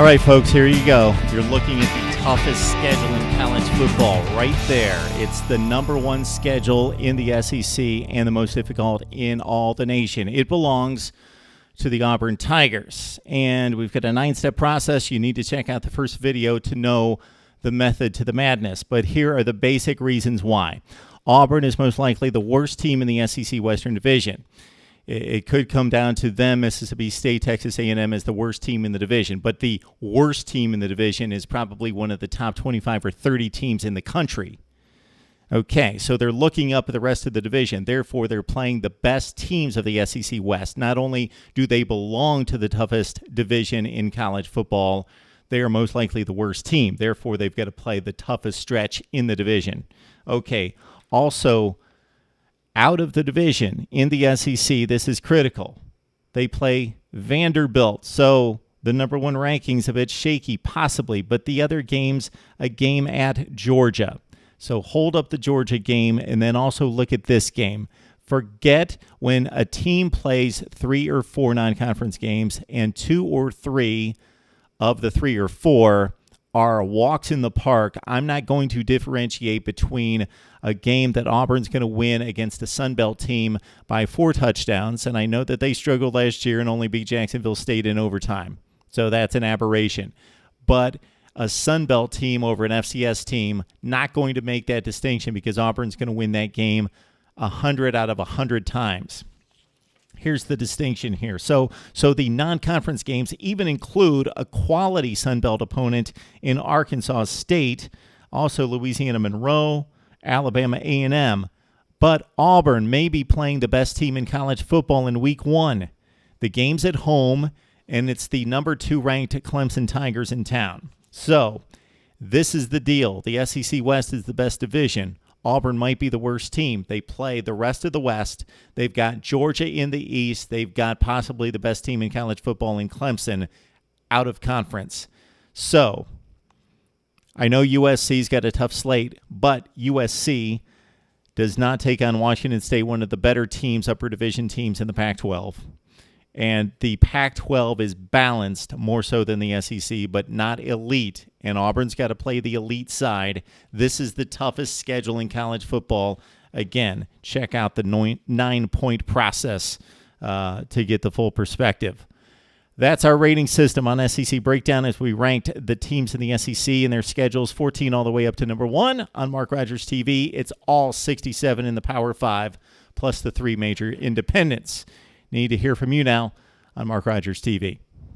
All right, folks, here you go. You're looking at the toughest schedule in college football right there. It's the number one schedule in the SEC and the most difficult in all the nation. It belongs to the Auburn Tigers. And we've got a 9-step process. You need to check out the first video to know the method to the madness. But here are the basic reasons why. Auburn is most likely the worst team in the SEC Western Division. It could come down to them. Mississippi State, Texas A&M is the worst team in the division. But the worst team in the division is probably one of the top 25 or 30 teams in the country. Okay, so they're looking up at the rest of the division. Therefore, they're playing the best teams of the SEC West. Not only do they belong to the toughest division in college football, they are most likely the worst team. Therefore, they've got to play the toughest stretch in the division. Okay, also, out of the division in the SEC, this is critical. They play Vanderbilt, so the number one ranking's a bit shaky, possibly, but the other game's a game at Georgia. So hold up the Georgia game and then also look at this game. Forget when a team plays 3 or 4 non-conference games and 2 or 3 of the 3 or 4 are walks in the park. I'm not going to differentiate between a game that Auburn's going to win against a Sun Belt team by 4 touchdowns, and I know that they struggled last year and only beat Jacksonville State in overtime, so that's an aberration. But a Sun Belt team over an FCS team, not going to make that distinction because Auburn's going to win that game 100 out of 100 times. Here's the distinction here. So the non-conference games even include a quality Sun Belt opponent in Arkansas State, also Louisiana Monroe, Alabama A&M. But Auburn may be playing the best team in college football in week 1. The game's at home, and it's the number 2 ranked Clemson Tigers in town. So this is the deal. The SEC West is the best division. Auburn might be the worst team. They play the rest of the West. They've got Georgia in the East. They've got possibly the best team in college football in Clemson out of conference. So I know USC's got a tough slate, but USC does not take on Washington State, one of the better teams, upper division teams in the Pac-12. And the Pac-12 is balanced more so than the SEC, but not elite. And Auburn's got to play the elite side. This is the toughest schedule in college football. Again, check out the 9-point process to get the full perspective. That's our rating system on SEC Breakdown as we ranked the teams in the SEC and their schedules 14 all the way up to number 1 on MarkRogersTV. It's all 67 in the Power 5 plus the 3 major independents. Need to hear from you now on Mark Rogers TV.